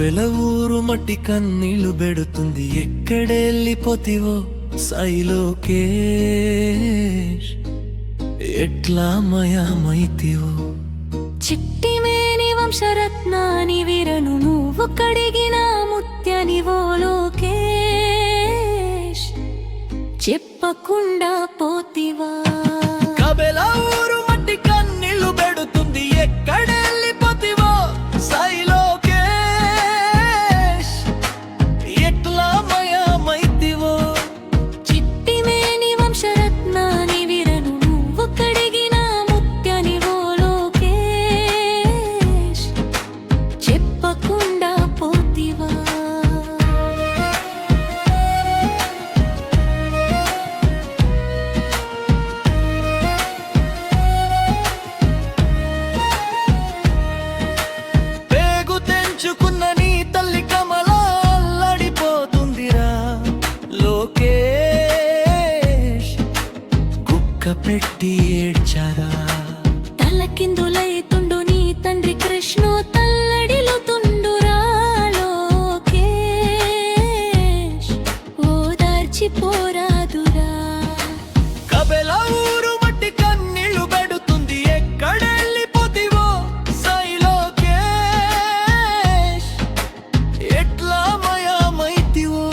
కబెల ఊరు మట్టి కన్నీళ్లు పెడుతుంది, ఎక్కడెళ్ళిపోతివో సాయి లోకేష్, ఎట్లా మయమైతివో. చిట్టిమేని వంశరత్నాని వీరను నువ్వు కడిగిన ముత్యనివో లోకేష్, చెప్పకుండా పోతివా. కబెల ఊరు మట్టి కన్నీళ్లు పెడుతుంది, ఎక్కడెళ్ళిపోతివో సాయి లోకేష్, ఎట్లా మయమైతివో. చిట్టిమేని వంశరత్నాని వీరను నువ్వు కడిగిన ముత్యనివో లోకేష్, చెప్పకుండా పోతివా. పెంచుకున్న నీ తల్లి కమల అల్లడిపోతుందిరా లోకేష్, కుక్క పెట్టి ఏడ్చారా. తలకిందులైతుండు నీ తండ్రి కృష్ణ, తల్లడిలో తుండురా లోకేష్, ఓదార్చిపోరాదురా. కబెల ఊరు మట్టి కన్నీళ్లు పెడుతుంది, ఎక్కడెళ్ళిపోతివో సాయి లోకేష్, ఎట్లా మయమైతివో.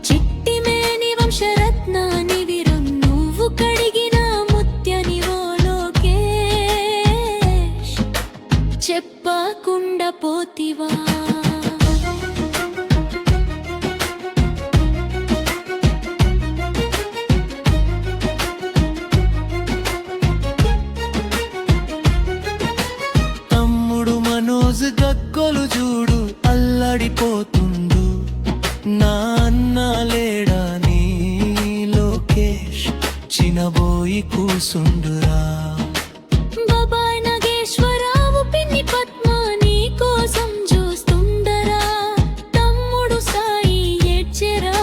చిట్టిమేని వంశరత్నాని వీరం నువ్వు కడిగిన ముత్యనివో లోకేష్, చెప్పకుండా పోతివా. తమ్ముడు మనోజ్ గగ్గోలు చూడు అల్లడిపోతుండు, నా అన్న లేడా నీ లోకేష్, చినబోయి కూసుండురా. బాబాయ్ నాగేశ్వరరావు పిన్ని పద్మ నీ కోసం చూస్తుండరా, తమ్ముడు సాయి ఏడ్చెరా.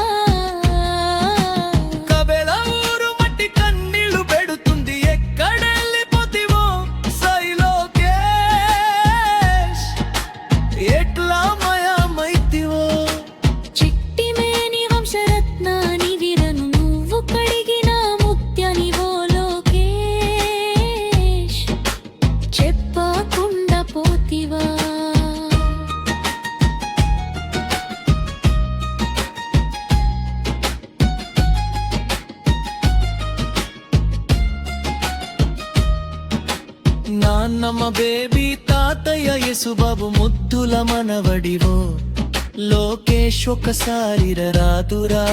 కబెల ఊరు మట్టి కన్నీళ్లు పెడుతుంది, ఎక్కడెళ్ళిపోతివో సాయి లోకేష్, ఎట్లా మయమైతివో. చిట్టిమేని వంశరత్నాని వీరను నువ్వు కడిగిన ముత్యనివో లోకేష్, చెప్పకుండా పోతివా. నాన్నమ్మ బేబీ తాతయ్య యేసుబాబు ముద్దుల మనవడివో లోకేష్, ఒకసారి రాదురా.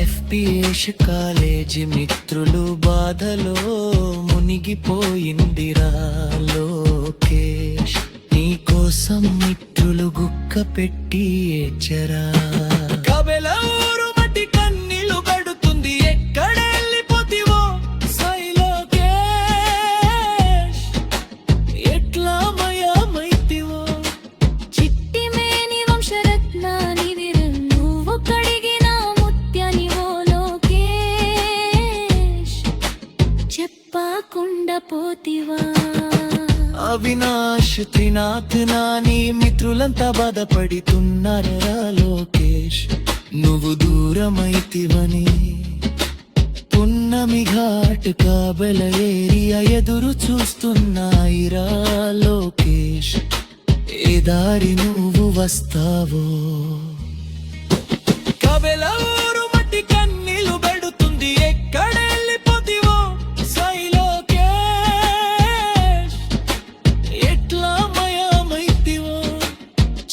ఎఫ్పిఎస్ కాలేజీ మిత్రులు బాధలో మునిగిపోయిందిరా లోకేష్, నీకోసం మిత్రులు గుక్క పెట్టి ఏడ్చరా. కబెల ఊరు మట్టి కన్నీళ్లు పెడుతుంది, ఎక్కడెళ్ళిపోతివో సాయి లోకేష్, ఎట్లా మయమైతివో. చిట్టిమేని వంశరత్నాని వీరం నువ్వు కడిగిన ముత్యనివో లోకేష్, చెప్పకుండా పోతివా. అవినాష్ త్రినాథ్ నాని మిత్రులంతా బాధపడుతున్నారా లోకేష్, నువ్వు దూరమైతివని. పున్నమి ఘాట్ కాబెల ఏరియా ఎదురు చూస్తున్నాయిరా లోకేష్, ఏ దారి నువ్వు వస్తావో. కబెల ఊరు మట్టి కన్నీళ్లు పెడుతుంది, ఎక్కడెళ్ళిపోతివో సాయి లోకేష్, ఎట్లా మయమైతివో.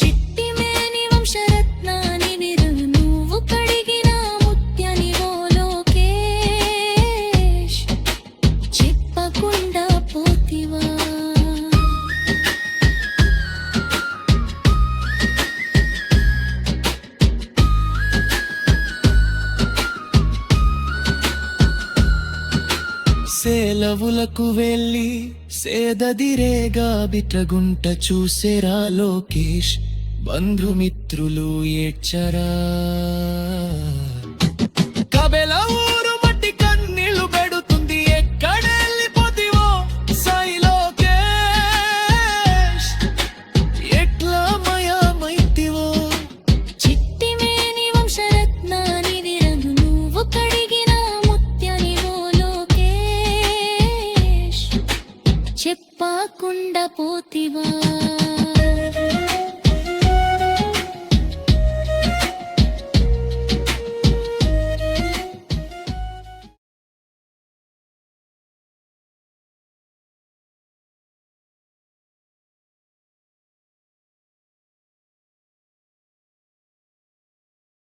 చిట్టిమేని వంశరత్నాని వీరం నువ్వు కడిగిన ముత్యనివో లోకేష్, చెప్పకుండా పోతివా. సెలవులకు వెళ్ళి సేదదిరేగా బిట్రగుంట చూసేరా లోకేష్, బంధుమిత్రులు ఏడ్చరా. కబెల ఊరు మట్టి కన్నీళ్లు పెడుతుంది, ఎక్కడెళ్ళిపోతివో సాయి లోకేష్, ఎట్లా మయమైతివో. చూడకుండా పోతివా